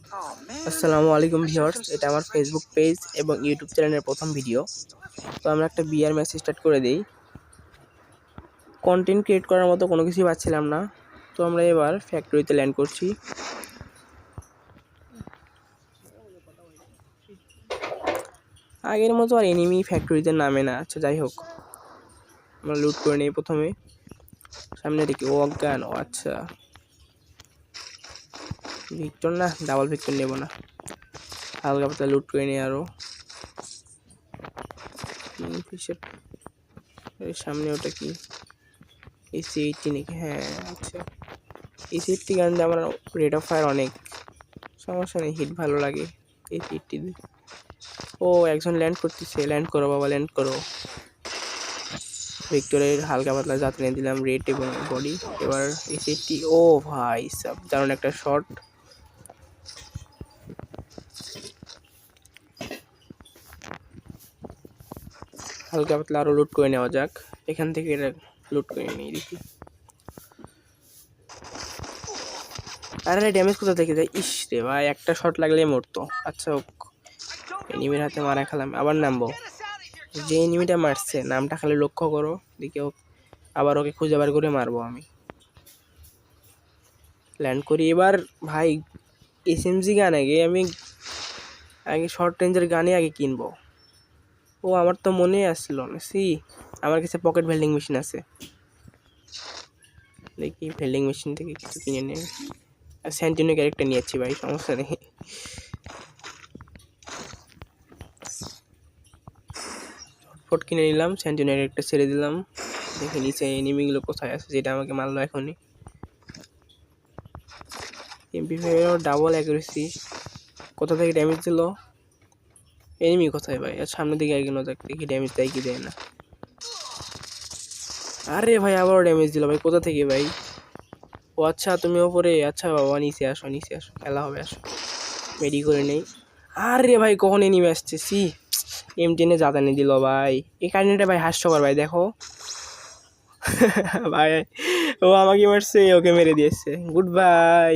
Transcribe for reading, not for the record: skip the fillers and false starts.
আসসালামু আলাইকুম ভিউয়ার্স, এটা আমার ফেসবুক পেজ এবং ইউটিউব চ্যানেলের প্রথম ভিডিও। তো আমরা একটা বিআর ম্যাচ স্টার্ট করে দিই। কন্টেন্ট ক্রিয়েট করার মতো কোনো কিছুই পাচ্ছিলাম না, তো আমরা এবার ফ্যাক্টরিতে ল্যান্ড করছি। আগের মতো আর এনিমি ফ্যাক্টরিতে নামে না। আচ্ছা যাই হোক, আমরা লুট করে নিই প্রথমে। সামনে দেখি ও অজ্ঞান। ও আচ্ছা, ভিক্টর না, ডাবল ভিক্টর নেব না, হালকা পাতলা লুট করে নিই আরও। সামনে ওটা কি AC-80 নাকি? হ্যাঁ আচ্ছা, AC-80 গান দিয়ে আমার রেট অফ ফায়ার অনেক, সমস্যা নেই, হিট ভালো লাগে AC-80 দিয়ে। ও একজন ল্যান্ড করতেছে, ল্যান্ড করো বাবা, ল্যান্ড করো। ভিক্টরের হালকা পাতলা যাত্রা নিয়ে দিলাম রেট এবং বডি। এবার AC-80, ও ভাই সব দারুণ একটা শট। হালকা পাতলা আরও লুট করে নেওয়া যাক, এখান থেকে এটা লুট করে নিয়ে দেখি। আরে ড্যামেজ কোথা থেকে যায়? ইস রে ভাই, একটা শট লাগলে মরতো। আচ্ছা হোক, এনিমির হাতে মারা খেলাম, আবার নামবো। যে এনিমিটা মারছে নামটা খালি লক্ষ্য করো, দেখি আবার ওকে খুঁজে বার করে মারবো আমি। ল্যান্ড করি এবার। ভাই SMG গান আগে শর্ট রেঞ্জের গানে আগে কিনবো। ও আমার তো মনে আসলো না। আমার কাছে পকেট ভেল্ডিং মেশিন আছে, দেখি ভেল্ডিং মেশিন থেকে কিছু কিনে নিয়ে। আর স্যান্টিনো ক্যারেক্টার নিয়েছি ভাই, সমস্যা নেই। ফট কিনে নিলাম, স্যান্টিনো ক্যারেক্টার ছেড়ে দিলাম। দেখে নিচে এনিমিগুলো কোথায় আছে, যেটা আমাকে মারলো এখনই। MP5 ডাবল অ্যাকুরেসি, কোথা থেকে ড্যামেজ দিল? এনিমি কোথায় ভাই? আর সামনের দিকে এগোনো যাক, দেখি ড্যামেজ দেয় কি দেয় না। আরে ভাই আবারও ড্যামেজ দিল ভাই, কোথা থেকে ভাই? ও আচ্ছা, তুমি ওপরে। আচ্ছা বাবা, নিচে আসো, নিচে আসো, খেলা হবে, আসো। মেডি করে নেই। আরে ভাই কখন এনিমি আসছে? M10 জাতানি দিল ভাই। এই কাহিনীটা ভাই হাস্যকর ভাই, দেখো। ভাই ও আমাকে মারছে, ওকে মেরে দিয়েছে। Good bye.